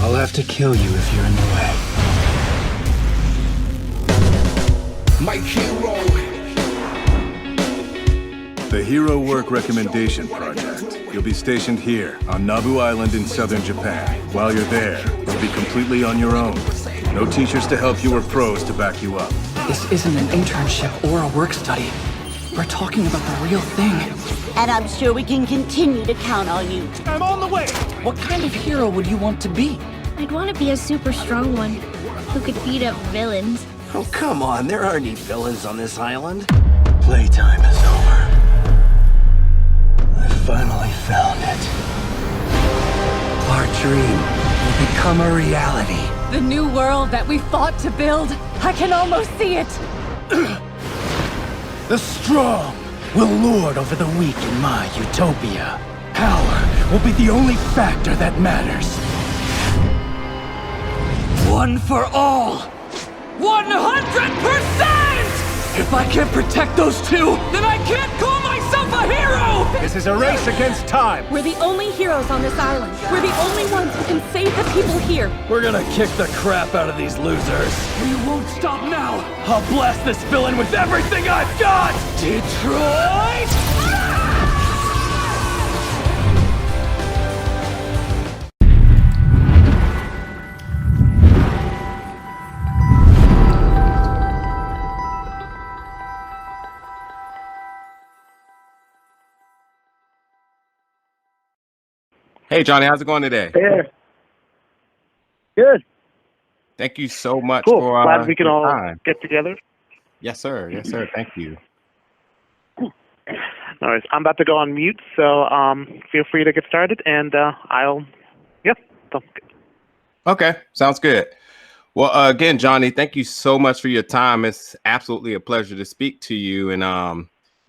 I'll have to kill you if you're in the way. My hero. The Hero Work Recommendation Project. You'll be stationed here, on Nabu Island in southern Japan. While you're there, you'll be completely on your own. No teachers to help you or pros to back you up. This isn't an internship or a work study. We're talking about the real thing. And I'm sure we can continue to count on you. I'm on the way! What kind of hero would you want to be? I'd want to be a super strong one who could beat up villains. Oh, come on, there aren't any villains on this island. Playtime is over. I finally found it. Our dream will become a reality. The new world that we fought to build. I can almost see it. The strong will lord over the weak in my utopia. Power will be the only factor that matters. One for all. 100%! If I can't protect those two, then I can't call myself a hero! This is a race against time! We're the only heroes on this island. We're the only ones who can save the people here. We're gonna kick the crap out of these losers. We won't stop now! I'll blast this villain with everything I've got! Detroit! Hey, Johnny, how's it going today? Yeah. Good. Thank you so much Cool. for Glad we can your all time. get together. Yes, sir. Yes, sir. Thank you. All right. I'm about to go on mute, so feel free to get started, and Okay, sounds good. Well, again, Johnny, thank you so much for your time. It's absolutely a pleasure to speak to you. And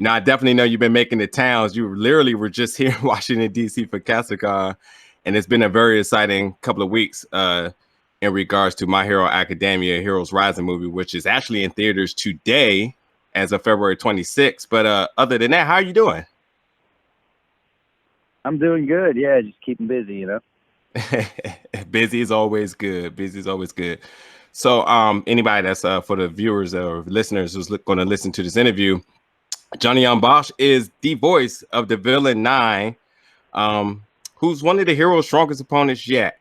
I definitely know you've been making the towns. You literally were just here in Washington, D.C. for CastleCon, and it's been a very exciting couple of weeks in regards to My Hero Academia Heroes Rising movie, which is actually in theaters today as of February 26th. But other than that, how are you doing? I'm doing good. Yeah, just keeping busy, you know. Busy is always good. Busy is always good. So anybody that's for the viewers or listeners who's going to listen to this interview, Johnny Yong Bosch is the voice of the villain 9, who's one of the hero's strongest opponents yet.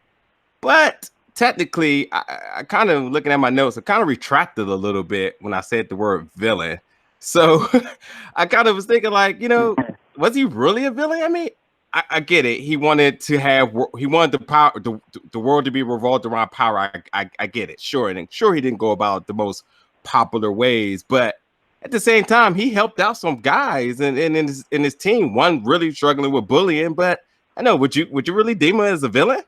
But technically, I kind of looking at my notes, I kind of retracted a little bit when I said the word villain. So I kind of was thinking, like, was he really a villain? I mean, I get it. He wanted the power, the world to be revolved around power. I get it. Sure. And sure, he didn't go about the most popular ways, but at the same time, he helped out some guys in his team. One really struggling with bullying, but I know, would you really deem him as a villain?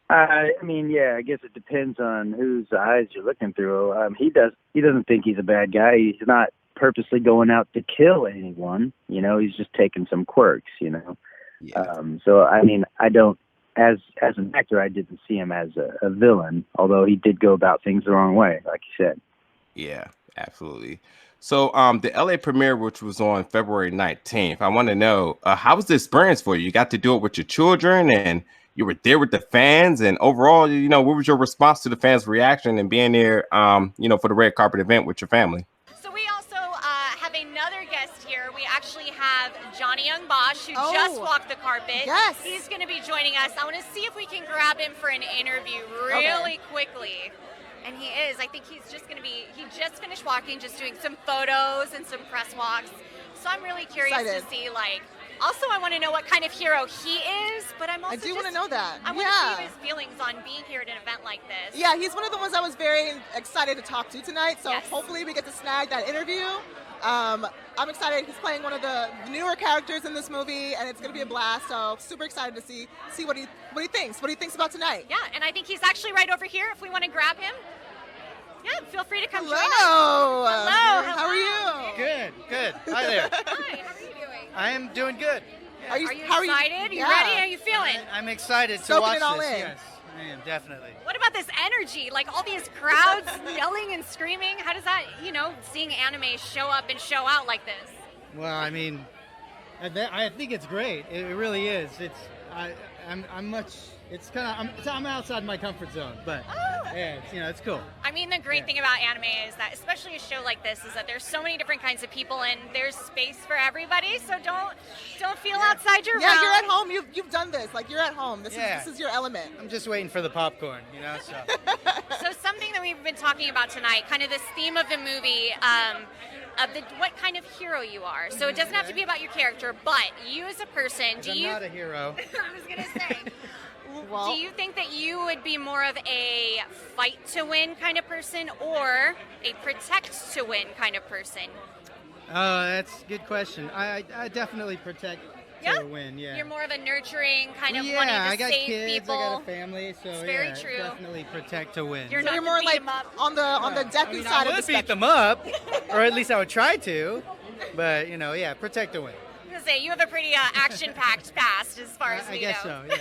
I mean, yeah, I guess it depends on whose eyes you're looking through. He doesn't think he's a bad guy. He's not purposely going out to kill anyone. He's just taking some quirks. Yeah. So I mean, I don't. As an actor, I didn't see him as a villain, although he did go about things the wrong way, like you said. Yeah, absolutely. So the LA premiere, which was on February 19th, I want to know, how was the experience for you? You got to do it with your children and you were there with the fans, and overall, what was your response to the fans' reaction and being there, for the red carpet event with your family? So we also have another guest here. We actually have Johnny Yong Bosch, who just walked the carpet. Yes. He's going to be joining us. I want to see if we can grab him for an interview really quickly. And he is. I think he's just going to be, he just finished walking, just doing some photos and some press walks. So I'm really curious to see, also I want to know what kind of hero he is, but I'm also I do want to know that. I want to see his feelings on being here at an event like this. Yeah, he's one of the ones I was very excited to talk to tonight, so hopefully we get to snag that interview. I'm excited. He's playing one of the newer characters in this movie, and it's going to be a blast, so super excited to see what he thinks about tonight. Yeah, and I think he's actually right over here if we want to grab him. Yeah, feel free to come join us. Hello. How are you? Good. Hi there. Hi, how are you doing? I am doing good. Are you excited? Are you ready? How are you feeling? I'm excited to Soaking watch it all this. in. Yes, I am definitely. What about this energy? Like all these crowds yelling and screaming. How does that, seeing anime show up and show out like this? Well, I mean, I think it's great. It really is. It's I'm much. It's kind of I'm outside my comfort zone, but yeah, it's cool. I mean, the great thing about anime is that, especially a show like this, is that there's so many different kinds of people and there's space for everybody. So don't feel outside your realm. Yeah, you're at home. You've done this. Like, you're at home. This is your element. I'm just waiting for the popcorn, So. So something that we've been talking about tonight, kind of this theme of the movie, of what kind of hero you are. So it doesn't have to be about your character, but you as a person. I'm not a hero. I was gonna say. Do you think that you would be more of a fight to win kind of person or a protect to win kind of person? Oh, that's a good question. I definitely protect to win, yeah. You're more of a nurturing kind of wanting to I got save kids, people. I got a family, so it's very true. Definitely protect to win. You're more like on the Deku side of the spectrum. I would beat them up, or at least I would try to, but protect to win. I was gonna say, you have a pretty action-packed past as far as we know. I guess so, yeah.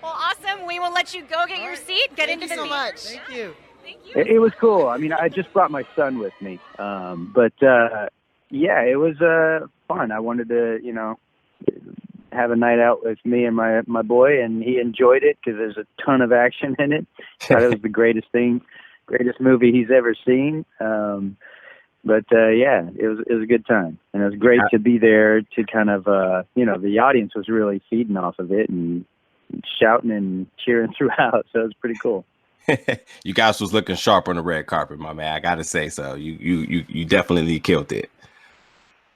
Well, awesome. We will let you go get your seat, get into the so theater. much. Thank you. Thank you. It was cool. I mean, I just brought my son with me, but it was fun. I wanted to, have a night out with me and my boy, and he enjoyed it because there's a ton of action in it. Thought it was the greatest movie he's ever seen. But it was a good time, and it was great to be there to kind of the audience was really feeding off of it and shouting and cheering throughout, so it was pretty cool. You guys was looking sharp on the red carpet, my man. I gotta say so. You definitely killed it.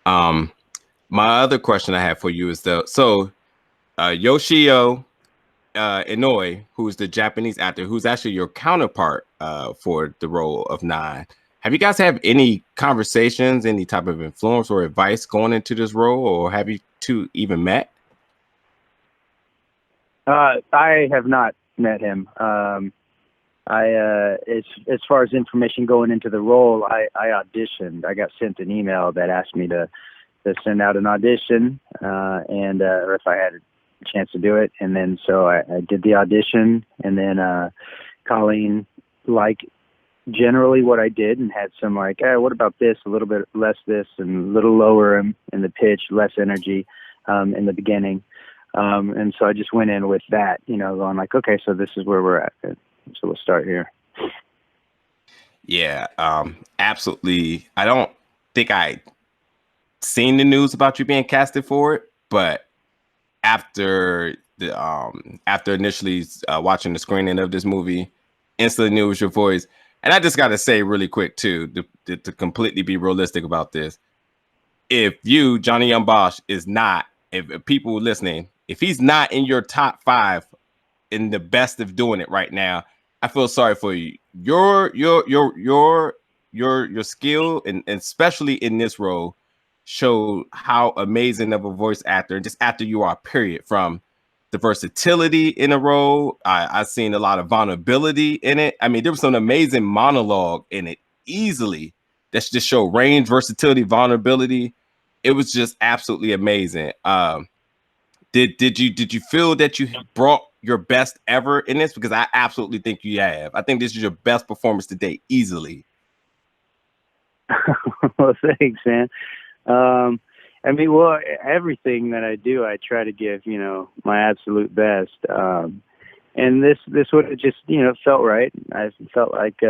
My other question I have for you is Yoshio Inouye, who's the Japanese actor, who's actually your counterpart for the role of Nine. Have you guys had any conversations, any type of influence or advice going into this role, or have you two even met? I have not met him. As far as information going into the role, I auditioned. I got sent an email that asked me to send out an audition, and or if I had a chance to do it. And then so I did the audition, and then Colleen liked generally what I did and had some like, hey, what about this? A little bit less this and a little lower in the pitch, less energy in the beginning. And so I just went in with that, going like, okay, so this is where we're at. So we'll start here. Yeah, absolutely. I don't think I seen the news about you being casted for it, but after initially watching the screening of this movie, instantly knew it was your voice. And I just got to say really quick too, to completely be realistic about this. If you, Johnny Yong Bosch, is not, if people listening, if he's not in your top 5 in the best of doing it right now, I feel sorry for you. Your skill, and especially in this role, showed how amazing of a voice actor and just actor you are, period. From the versatility in a role, I've seen a lot of vulnerability in it. I mean, there was some amazing monologue in it easily that just show range, versatility, vulnerability. It was just absolutely amazing. Did you feel that you brought your best ever in this? Because I absolutely think you have. I think this is your best performance to date, easily. Well, thanks, man. I mean, everything that I do, I try to give, my absolute best. And this would have just, felt right. I felt like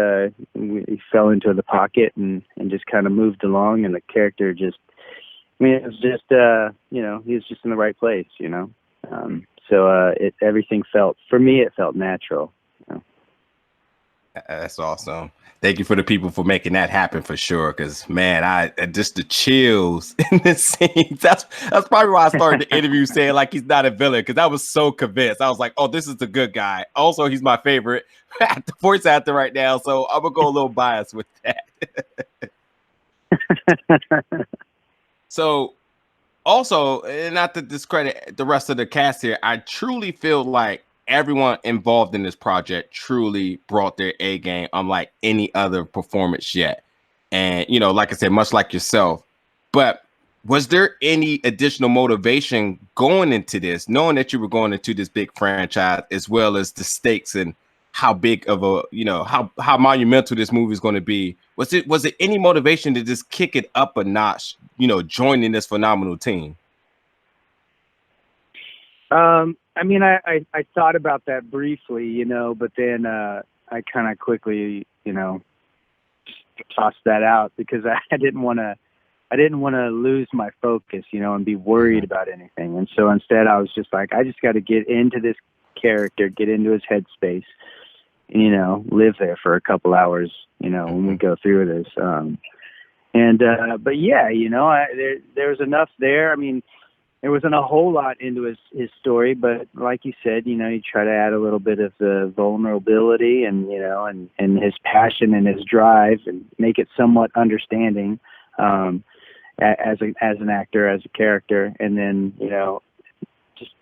we fell into the pocket and just kind of moved along, and the character just, it was just, he was just in the right place, So everything felt, for me, it felt natural. That's awesome. Thank you for the people for making that happen, for sure. Because man, I just the chills in the scenes. That's probably why I started the interview saying like he's not a villain, because I was so convinced. I was like, oh, this is the good guy. Also, he's my favorite voice actor right now, so I'm gonna go a little biased with that. So, also, and not to discredit the rest of the cast here, I truly feel like everyone involved in this project truly brought their A game, unlike any other performance yet. And, like I said, much like yourself. But was there any additional motivation going into this, knowing that you were going into this big franchise, as well as the stakes and how big of a, how monumental this movie is going to be? Was it any motivation to just kick it up a notch, joining this phenomenal team? I mean, I thought about that briefly, you know, but then I kind of quickly, you know, just tossed that out because I didn't want to lose my focus, you know, and be worried about anything. And so instead, I was just like, I just got to get into this character, get into his headspace, you know, live there for a couple hours, you know, when we go through this. But yeah, you know, there was enough there. I mean, there wasn't a whole lot into his story, but like you said, you know, you try to add a little bit of the vulnerability and, you know, and his passion and his drive and make it somewhat understanding, as an actor, as a character. And then, you know, just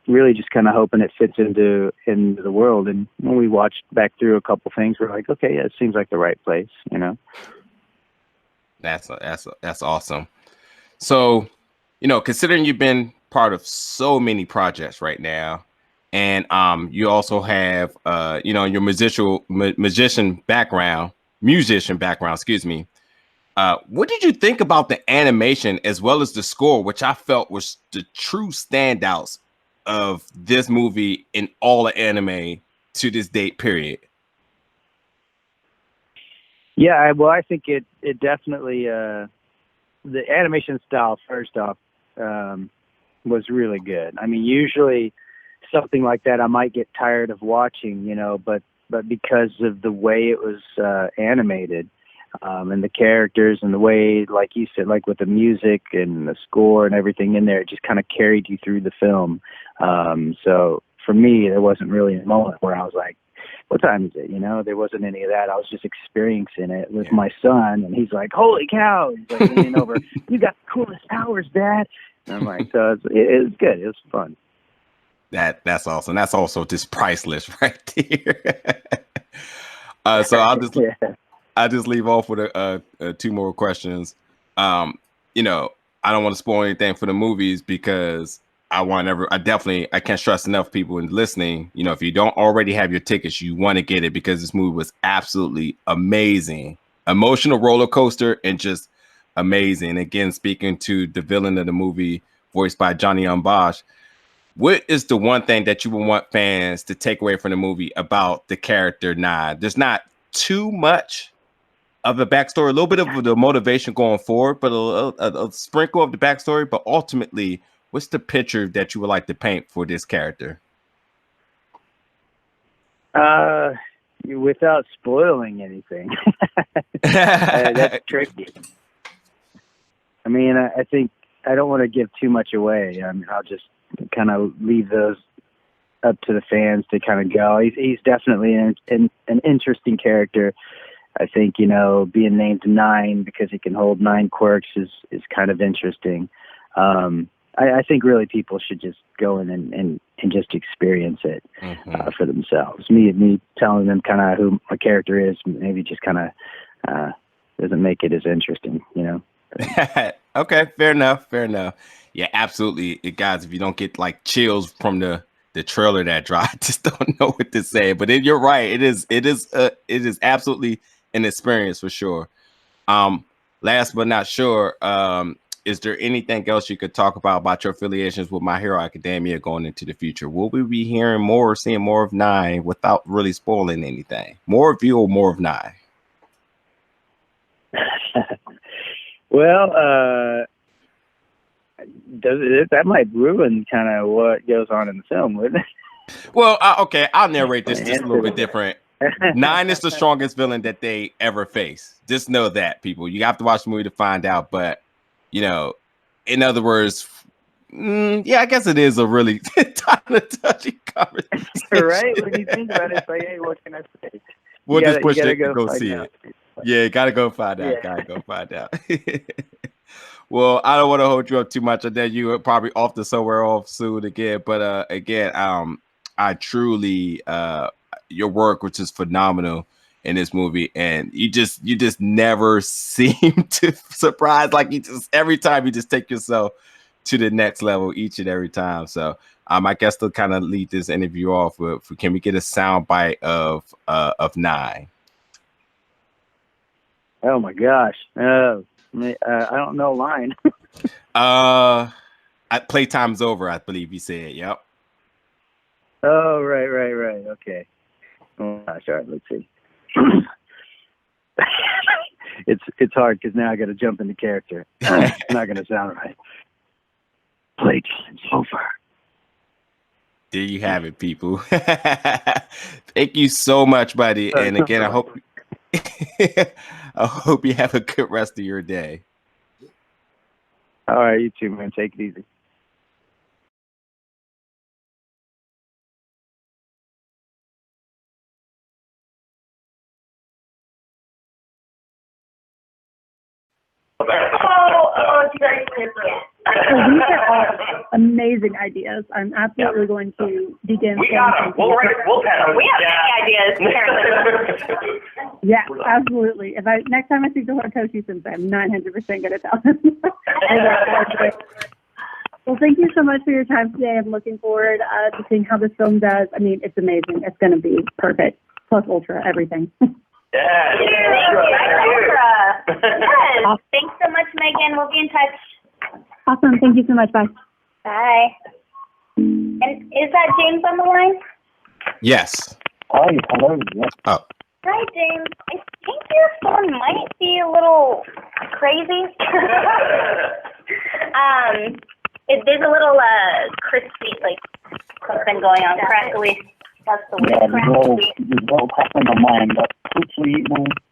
kind of hoping it fits into the world. And when we watched back through a couple things, we're like, okay, yeah, it seems like the right place, you know? That's awesome. So, you know, considering you've been part of so many projects right now, and you also have you know, your musician background, excuse me. What did you think about the animation as well as the score, which I felt was the true standouts of this movie in all the anime to this date period? Yeah, well, I think it definitely the animation style first off was really good. I mean, usually something like that I might get tired of watching, you know, but because of the way it was animated and the characters and the way, like you said, like with the music and the score and everything in there, it just kind of carried you through the film. So for me, there wasn't really a moment where I was like, what time is it? You know, there wasn't any of that. I was just experiencing it with my son, and he's like, holy cow. He's like leaning over, you got the coolest powers, Dad. And I'm like, so it was good. It was fun. That's awesome. That's also just priceless right there. So I'll just leave off with two more questions. You know, I don't want to spoil anything for the movies because I can't stress enough people in listening. You know, if you don't already have your tickets, you want to get it because this movie was absolutely amazing, emotional roller coaster, and just amazing. Again, speaking to the villain of the movie, voiced by Yong Bosch, what is the one thing that you would want fans to take away from the movie about the character Nine? There's not too much of the backstory, a little bit of the motivation going forward, but a sprinkle of the backstory. But ultimately, what's the picture that you would like to paint for this character? Without spoiling anything, that's tricky. I mean, I think I don't want to give too much away. I mean, I'll just kind of leave those up to the fans to kind of go. He's definitely an interesting character. I think, you know, being named Nine because he can hold 9 quirks is kind of interesting. I think really people should just go in and just experience it for themselves. Me telling them kind of who my character is maybe just kind of doesn't make it as interesting, you know. Okay, fair enough. Yeah, absolutely, guys. If you don't get like chills from the trailer that dropped, just don't know what to say. But you're right. It is absolutely an experience for sure. Last but not sure, is there anything else you could talk about your affiliations with My Hero Academia going into the future? Will we be hearing more or seeing more of Nine without really spoiling anything? More of you or more of Nine? Well, that might ruin kind of what goes on in the film, wouldn't it? Well, okay, I'll narrate this just a little bit different. Nine is the strongest villain that they ever face. Just know that, people. You have to watch the movie to find out. But, you know, in other words, yeah, I guess it is a really touchy conversation. Right? When you think about it, it's like, hey, what can I say? We'll just push it to go see it. Yeah, gotta go find out. Gotta go find out. Well, I don't want to hold you up too much. I know you are probably off to somewhere off soon again. But again, I truly your work, which is phenomenal in this movie, and you just never seem to surprise. Like every time you just take yourself to the next level each and every time. So I guess to kind of lead this interview off with, can we get a sound bite of Nine? Oh my gosh. I don't know line. Playtime's over, I believe you said. Yep. Oh, right. Okay. Oh gosh, all right. Let's see. It's hard because now I got to jump into character. It's not going to sound right. Plates and over. There you have it, people. Thank you so much, buddy. And again, I hope you have a good rest of your day. All right, you too, man. Take it easy. These are all amazing ideas. I'm absolutely going to begin. We got them. We'll pet them. We have many ideas. Yeah, absolutely. Next time I see the Horikoshi Sensei, I'm 900% going to tell him. Well, thank you so much for your time today. I'm looking forward to seeing how this film does. I mean, it's amazing. It's going to be perfect. Plus ultra, everything. Yeah. Yes. Thanks so much, Megan. We'll be in touch. Awesome. Thank you so much. Bye. Bye. And is that James on the line? Yes. Hi. Hello. Yes. Oh. Hi, James. I think your phone might be a little crazy. There's a little crispy, something going on, crackly. That's the word. Yeah, there's a little crackling on mine, but hopefully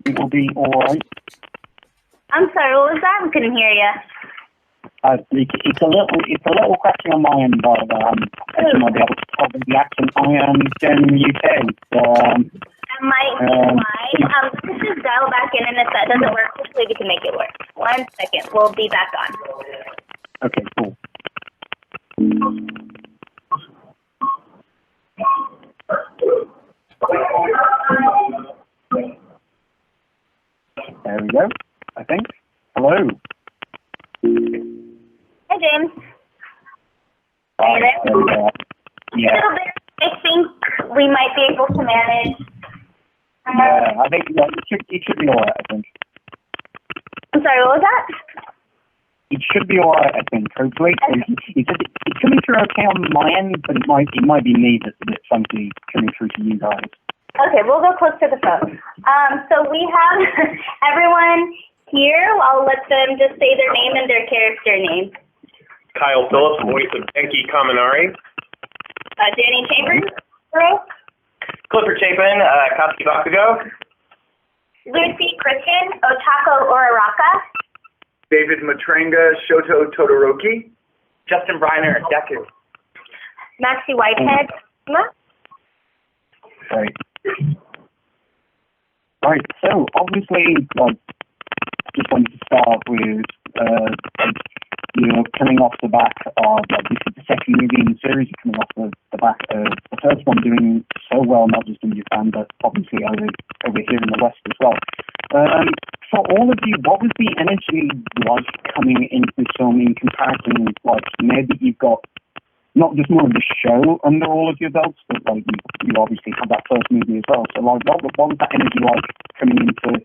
it will be all right. I'm sorry, what was that? I couldn't hear you. It's a little crackling on my end, but I might be able to cover the accent. I am in the UK. That might be why. Let's just dial back in, and if that doesn't work, hopefully we can make it work. 1 second. We'll be back on. Okay, cool. There we go, I think. Hello. Hi, James. Hi. Yeah. A little bit. I think we might be able to manage. Yeah, I think it should be alright, I think. I'm sorry, what was that? It should be alright, I think. Hopefully, it's coming through okay on my end, but it might be me that's funky coming through to you guys. Okay, we'll go close to the phone. So we have everyone here. I'll let them just say their name and their character name. Kyle Phillips, voice of Genki Kaminari. Danny Chambers. Clifford Chapin, Katsuki Bakugo. Lucy Christian, Otako Uraraka. David Matrenga, Shoto Todoroki. Justin Briner, Deku. Maxie Whitehead. Right, so obviously, just wanted to start with, coming off the back of, this is the second movie in the series, coming off the back of the first one doing so well, not just in Japan, but obviously over here in the West as well. For all of you, what was the energy like coming into this film in comparison, now that you've got not just more of the show under all of your belts, but you obviously had that first movie as well. So what was that energy like coming into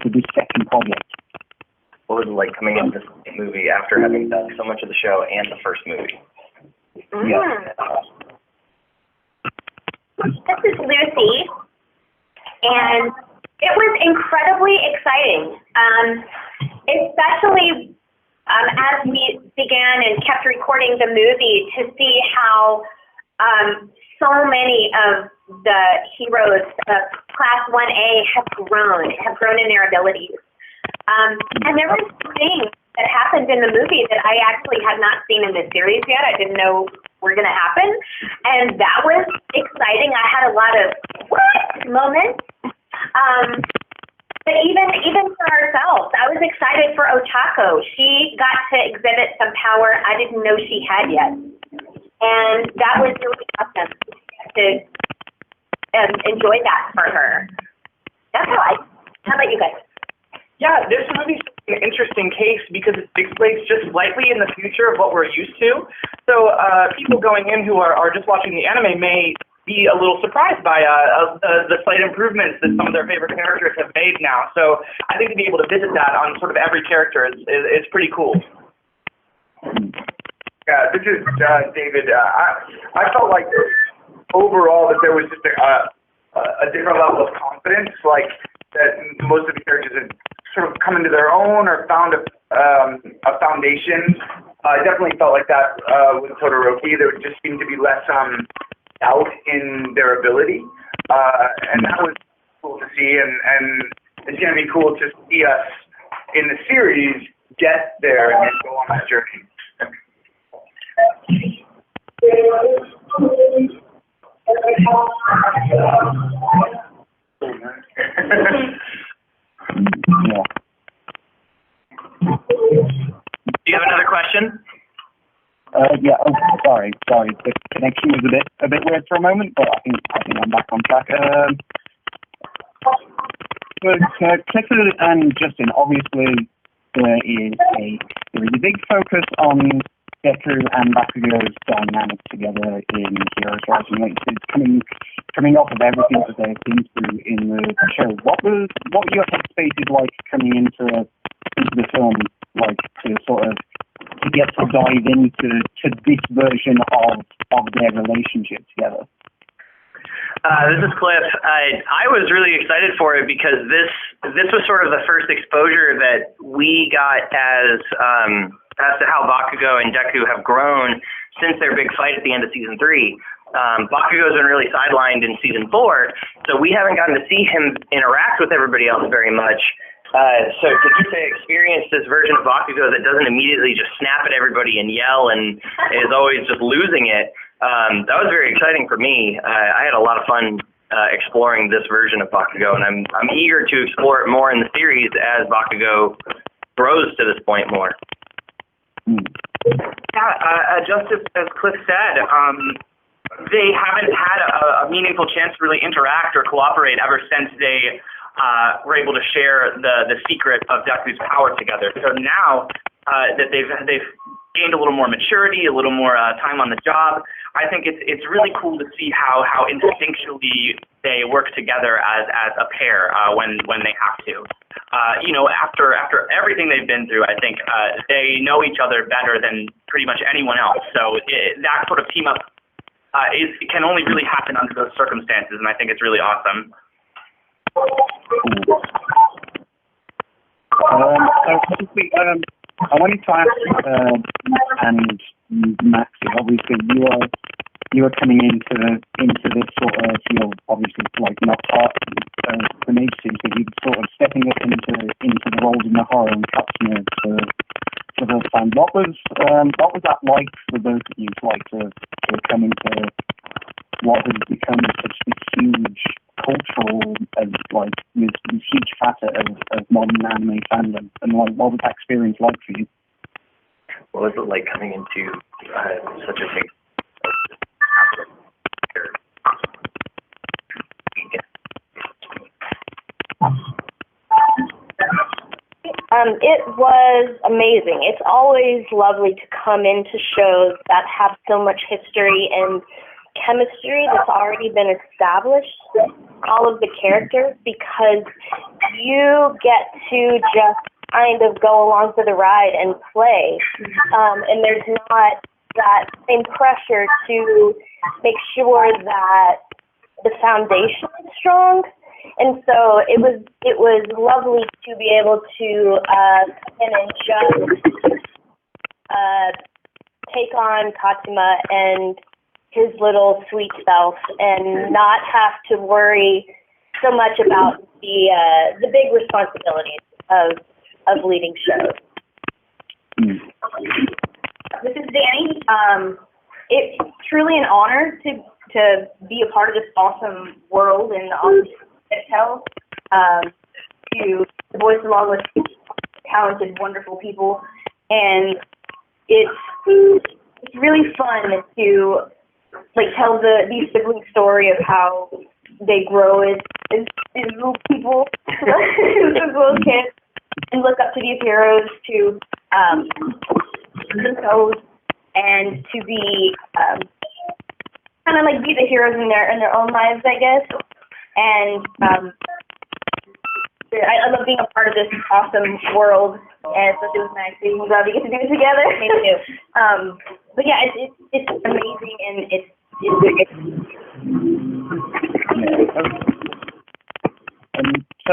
this second project? What was it like coming into this movie after having done so much of the show and the first movie? Yeah. This is Lucy, and it was incredibly exciting, especially as we began and kept recording the movie to see how so many of the heroes of Class 1A have grown in their abilities. And there were things that happened in the movie that I actually had not seen in the series yet. I didn't know were going to happen. And that was exciting. I had a lot of what moments. But even for ourselves, I was excited for Otako. She got to exhibit some power I didn't know she had yet. And that was really awesome to enjoy that for her. That's how about you guys? Yeah, this movie's an interesting case because it takes place just slightly in the future of what we're used to. So people going in who are just watching the anime may be a little surprised by the slight improvements that some of their favorite characters have made now. So I think to be able to visit that on sort of every character is pretty cool. Yeah, this is David. I felt like overall that there was just a different level of confidence, like that most of the characters had sort of come into their own or found a foundation. I definitely felt like that with Todoroki. There just seemed to be less doubt in their ability, and that was cool to see. And it's gonna be cool to see us in the series get there and go on that journey. Do you have another question? Yeah. Oh, sorry. The connection was a bit weird for a moment, but I think I'm back on track. Clifford and Justin, obviously there is a big focus on Deku and Bakugo's dynamic together in Heroes Rising. Like, it's coming off of everything that they've been through in the show. What were your headspaces like coming into the film, like to get to dive into this version of their relationship together? This is Cliff. I was really excited for it because this was sort of the first exposure that we got as to how Bakugo and Deku have grown since their big fight at the end of season 3. Bakugo's been really sidelined in season 4, so we haven't gotten to see him interact with everybody else very much. So to get to experience this version of Bakugo that doesn't immediately just snap at everybody and yell and is always just losing it, that was very exciting for me. I had a lot of fun exploring this version of Bakugo, and I'm eager to explore it more in the series as Bakugo grows to this point more. Yeah, just as Cliff said, they haven't had a meaningful chance to really interact or cooperate ever since they were able to share the secret of Deku's power together. So now that they've gained a little more maturity, a little more time on the job, I think it's really cool to see how instinctually they work together as a pair when they have to. After everything they've been through, I think they know each other better than pretty much anyone else. So that sort of team up can only really happen under those circumstances, and I think it's really awesome. I wanted to ask, and Maxie, obviously you are coming into this sort of, obviously like not part of the major series, but you're sort of stepping up into the roles in the horror and cutscenes for the first time. What was that like for both of you, like to come into what has become such this huge cultural and like this huge facet of modern anime fandom, and like what was that experience like for you? What was it like coming into such a big? It was amazing. It's always lovely to come into shows that have so much history and chemistry that's already been established, all of the characters, because you get to just kind of go along for the ride and play. And there's not that same pressure to make sure that the foundation is strong. And so it was lovely to be able to come in and just take on Katsuma and his little sweet self, and not have to worry so much about the big responsibilities of leading shows. This is Danny. It's truly an honor to be a part of this awesome world and awesome tell to voice along with talented, wonderful people, and it's really fun to like tell these siblings' story of how they grow as little people, as little kids, and look up to these heroes to themselves, and to be kind of like be the heroes in their own lives, I guess. And I love being a part of this awesome world, and especially with Maxie. I'm glad we get to do it together. Me too. But yeah, it's amazing, and it's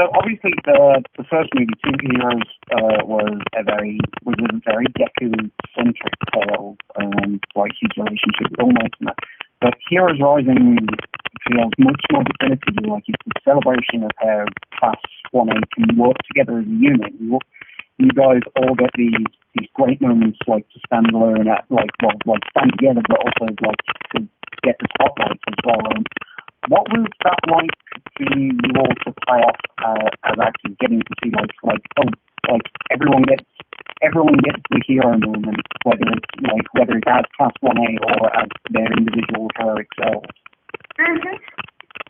So obviously the first movie, Two Heroes, was a very Deku-centric tale, like his relationship with All Might and that. But Heroes Rising feels much more definitively like it's a celebration of how Class 1A can work together as a unit. You guys all get these great moments, like to stand alone, stand together, but also like to get the spotlight as well. What was that like for you all to play off as actors, getting to see like everyone gets the hero moment, whether it's as Class 1A or as their individual heroic selves?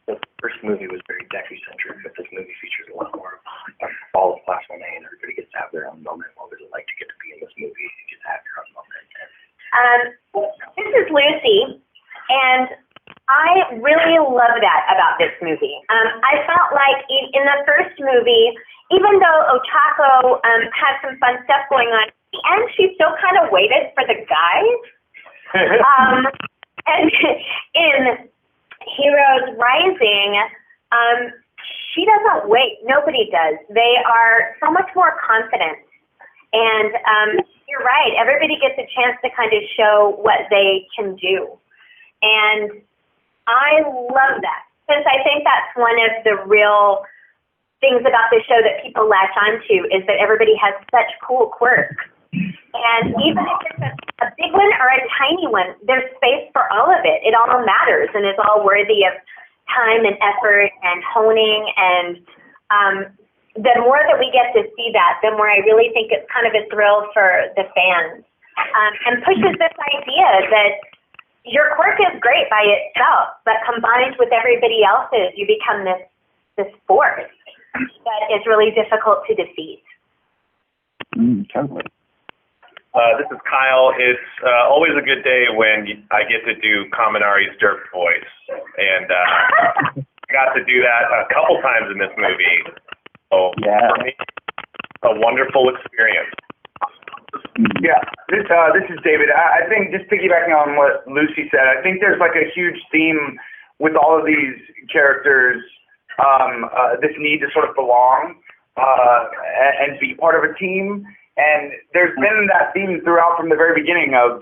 The first movie was very Deku-centric, but this movie features a lot more of all of Class 1A, and everybody gets to have their own moment. What was it like to get to be in this movie? You get to have your own moment. This is Lucy, and I really love that about this movie. I felt like in the first movie, even though Ochako had some fun stuff going on, at the end she still kind of waited for the guys. And in Heroes Rising, she doesn't wait. Nobody does. They are so much more confident. And you're right. Everybody gets a chance to kind of show what they can do. And I love that, since I think that's one of the real things about this show that people latch onto, is that everybody has such cool quirks. And even if it's a big one or a tiny one, there's space for all of it. It all matters and is all worthy of time and effort and honing. And the more that we get to see that, the more I really think it's kind of a thrill for the fans, and pushes this idea that your quirk is great by itself, but combined with everybody else's, you become this force that is really difficult to defeat. Totally. This is Kyle. It's always a good day when I get to do Kaminari's Derp voice, and I got to do that a couple times in this movie. So for me, a wonderful experience. Yeah, this is David. I think, just piggybacking on what Lucy said, I think there's like a huge theme with all of these characters, this need to sort of belong and be part of a team. And there's been that theme throughout from the very beginning of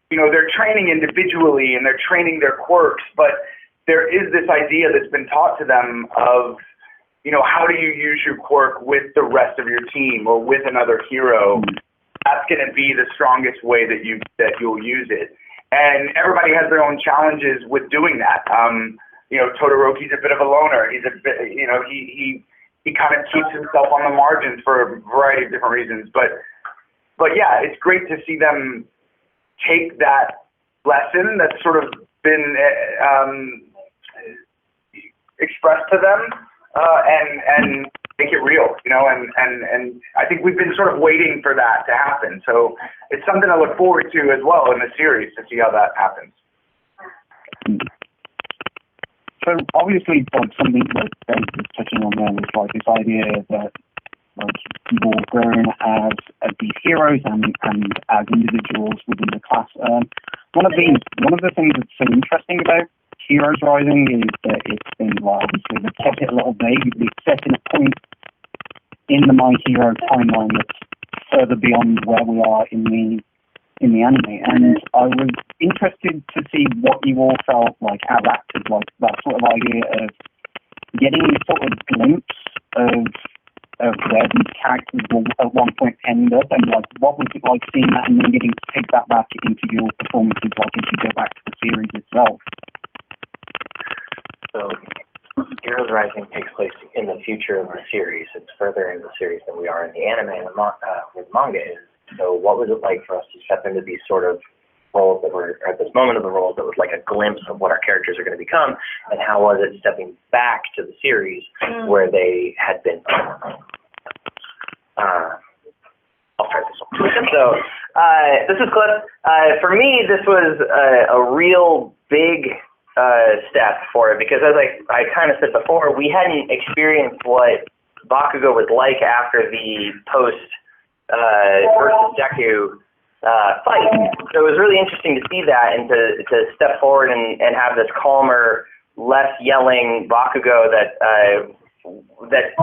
they're training individually and they're training their quirks, but there is this idea that's been taught to them of, how do you use your quirk with the rest of your team or with another hero? That's going to be the strongest way that you'll use it. And everybody has their own challenges with doing that. Todoroki's a bit of a loner. He's a bit, he kind of keeps himself on the margins for a variety of different reasons. But yeah, it's great to see them take that lesson that's sort of been expressed to them and make it real, and I think we've been sort of waiting for that to happen. So it's something I look forward to as well in the series, to see how that happens. So obviously, something that Dave was touching on there was like this idea that people growing as these heroes and as individuals within the class. One of the things that's so interesting about Heroes Rising is that it's been, obviously they've kept it a little vague. It's set in a point in the My Hero timeline that's further beyond where we are in the anime, and I was interested to see what you all felt like as actors, like that sort of idea of getting sort of glimpse of where these characters will at one point end up, and like what was it like seeing that and then getting to take that back into your performances, like if you go back to the series itself. So Heroes Rising takes place in the future of the series. It's further in the series than we are in the anime and where the manga is. So what was it like for us to step into these sort of roles that were, at this moment of the roles, that was like a glimpse of what our characters are going to become, and how was it stepping back to the series where they had been? I'll try this one. So this is Cliff. For me, this was a real big step for it, because as I kind of said before, we hadn't experienced what Bakugo was like after the post versus Deku fight. So it was really interesting to see that, and to step forward and have this calmer less yelling Bakugo that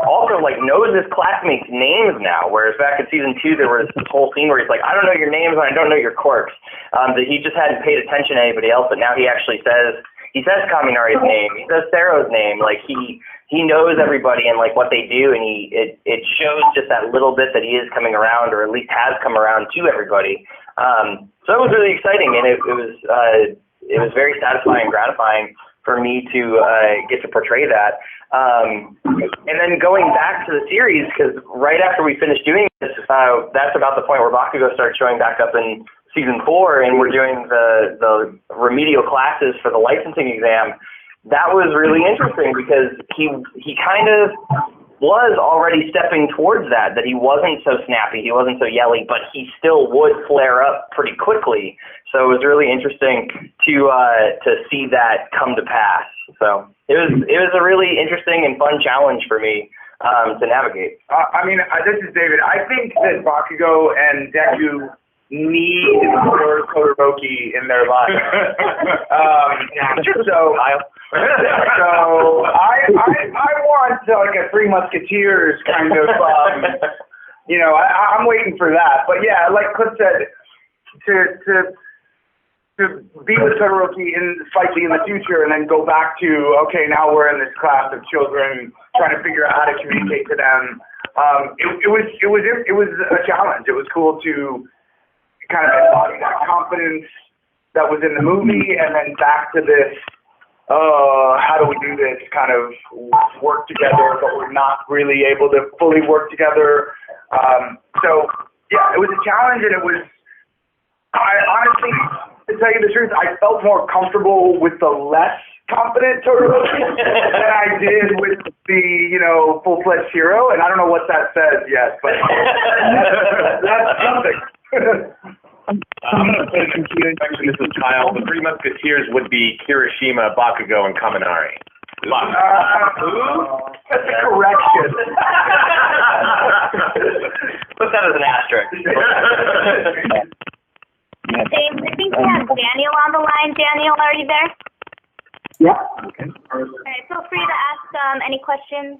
also like knows his classmates' names now. Whereas back in season 2, there was this whole scene where he's like, I don't know your names and I don't know your quirks. That he just hadn't paid attention to anybody else, but now he actually says Kaminari's name, he says Sero's name. Like he knows everybody and like what they do, and it shows just that little bit that he is coming around, or at least has come around to everybody. So it was really exciting, and it was very satisfying and gratifying for me to get to portray that. And then going back to the series, because right after we finished doing this, that's about the point where Bakugo started showing back up in season 4, and we're doing the remedial classes for the licensing exam. That was really interesting because he kind of was already stepping towards that he wasn't so snappy, he wasn't so yelly, but he still would flare up pretty quickly. So it was really interesting to see that come to pass. So it was a really interesting and fun challenge for me to navigate. This is David. I think that Bakugo and Deku need more Todoroki in their lives. So I want like a Three Musketeers kind of, I'm waiting for that. But yeah, like Cliff said, to be with Todoroki slightly in the future and then go back to, okay, now we're in this class of children trying to figure out how to communicate to them. It was a challenge. It was cool to kind of embody that confidence that was in the movie, and then back to this, how do we do this kind of work together, but we're not really able to fully work together. So yeah, it was a challenge, and I honestly, to tell you the truth, I felt more comfortable with the less confident Todoroki than I did with the, full-fledged hero, and I don't know what that says yet, but that's something. Actually, this is Kyle. The Three Musketeers would be Kirishima, Bakugo, and Kaminari. That's a correction. Put that as an asterisk. Dave, I think we have Daniel on the line. Daniel, are you there? Yeah. Okay. All right, feel free to ask any questions.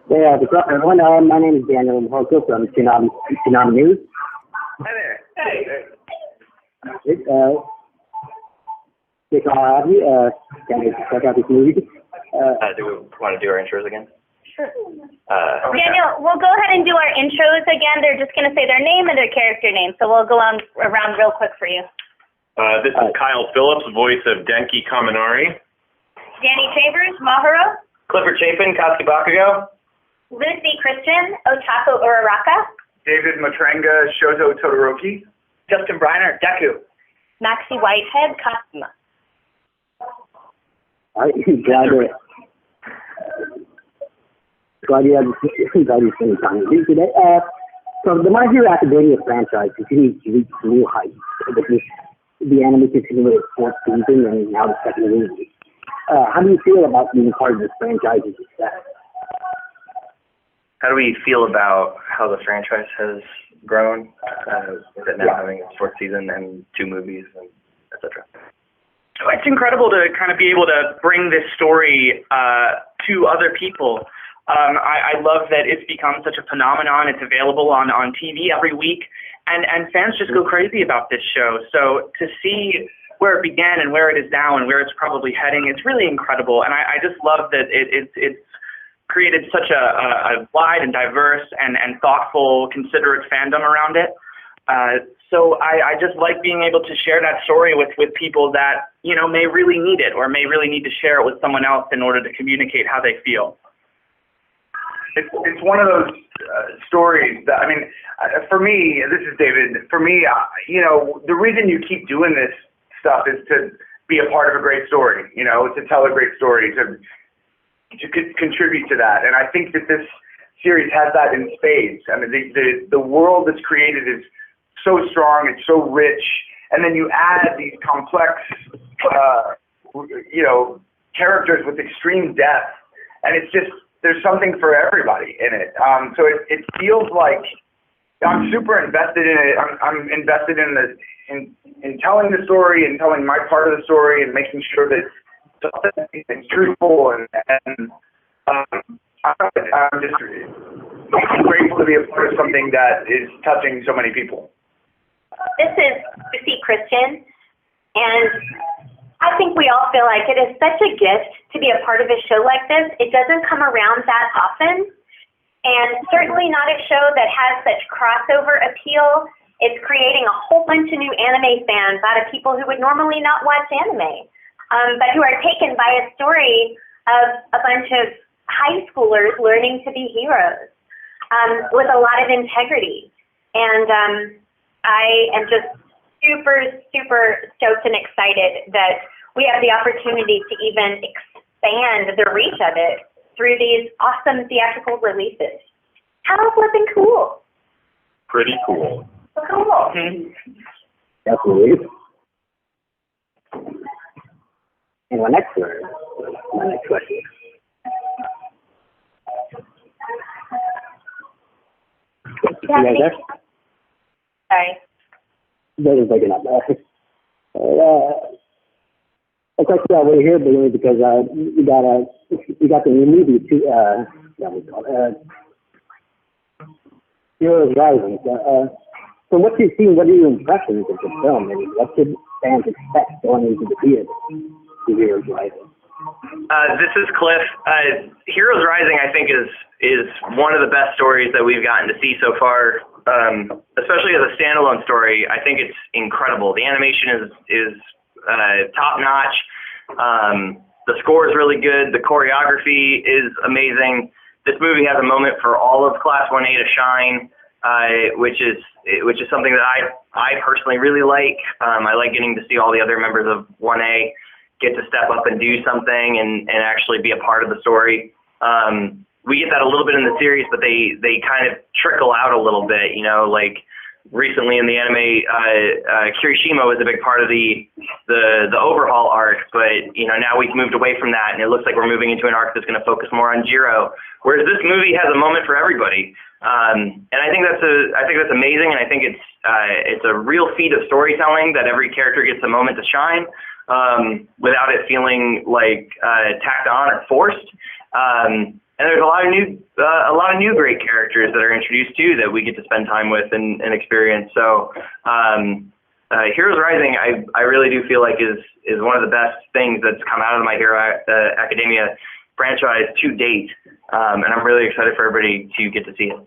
Yeah, what's up, everyone? My name is Daniel Mhoka from Tsunami News. Hi there. Hey. Great to have you. Can't wait to check out this movie. Do we want to do our intros again? Sure. Daniel, we'll go ahead and do our intros again. They're just going to say their name and their character name, so we'll go around real quick for you. This is Kyle Phillips, voice of Denki Kaminari. Danny Chambers, Mahuro. Clifford Chapin, Katsuki Bakugo. Lucy Christian, Otako Uraraka. David Matrenga, Shoto Todoroki. Justin Briner, Deku. Maxie Whitehead, Kasuma. Glad you spent time with me today. So the My Hero Academia franchise continues to reach new heights. The anime continues its fourth season and now the second movie. How do you feel about being part of this franchise's success? How do we feel about how the franchise has grown? With it now having its fourth season and 2 movies, and etc. It's incredible to kind of be able to bring this story to other people. I love that it's become such a phenomenon. It's available on TV every week, and fans just go crazy about this show. So to see where it began and where it is now and where it's probably heading, it's really incredible. And I just love that it's created such a wide and diverse and thoughtful, considerate fandom around it. So I just like being able to share that story with people that, may really need it or may really need to share it with someone else in order to communicate how they feel. It's one of those stories that, for me, this is David, for me, the reason you keep doing this stuff is to be a part of a great story, to tell a great story, to contribute to that. And I think that this series has that in spades. The world that's created is so strong, it's so rich, and then you add these complex, characters with extreme depth, and it's just, there's something for everybody in it. So it feels like I'm super invested in it. I'm invested in telling the story and telling my part of the story and making sure that and truthful, and I'm just grateful to be a part of something that is touching so many people. This is Lucy Christian, and I think we all feel like it is such a gift to be a part of a show like this. It doesn't come around that often, and certainly not a show that has such crossover appeal. It's creating a whole bunch of new anime fans out of people who would normally not watch anime, but who are taken by a story of a bunch of high schoolers learning to be heroes with a lot of integrity. And I am just super, super stoked and excited that we have the opportunity to even expand the reach of it through these awesome theatrical releases. How flipping cool. Pretty cool. Cool. Definitely. And my next question. You guys there? Sorry. They're just waking up. A question I want to hear, but because you got the new movie too. That was called Heroes Rising. From what you've seen, what are your impressions of the film, and what should fans expect going into the theater to Heroes Rising? This is Cliff. Heroes Rising, I think, is one of the best stories that we've gotten to see so far, especially as a standalone story. I think it's incredible. The animation is top notch. The score is really good. The choreography is amazing. This movie has a moment for all of Class 1A to shine, which is something that I personally really like. I like getting to see all the other members of 1A get to step up and do something and actually be a part of the story. We get that a little bit in the series, but they kind of trickle out a little bit, you know, like recently in the anime, Kirishima was a big part of the overhaul arc, but you know, now we've moved away from that and it looks like we're moving into an arc that's going to focus more on Jiro, whereas this movie has a moment for everybody. And I think that's amazing, and I think it's a real feat of storytelling that every character gets a moment to shine, without it feeling like tacked on or forced. And there's a lot of new great characters that are introduced too that we get to spend time with and experience. So Heroes Rising, I really do feel like is one of the best things that's come out of My Hero Academia franchise to date, and I'm really excited for everybody to get to see it.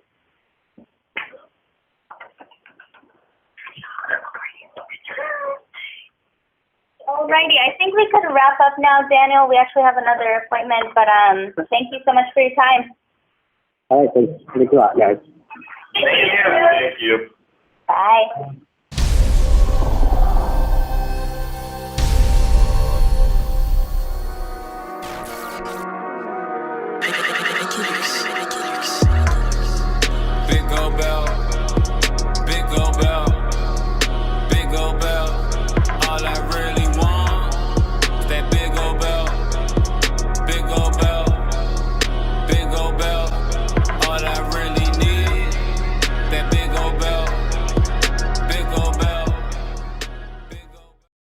Alrighty, I think we could wrap up now, Daniel. We actually have another appointment, but thank you so much for your time. All right, thanks a lot, guys. Thank you. Bye.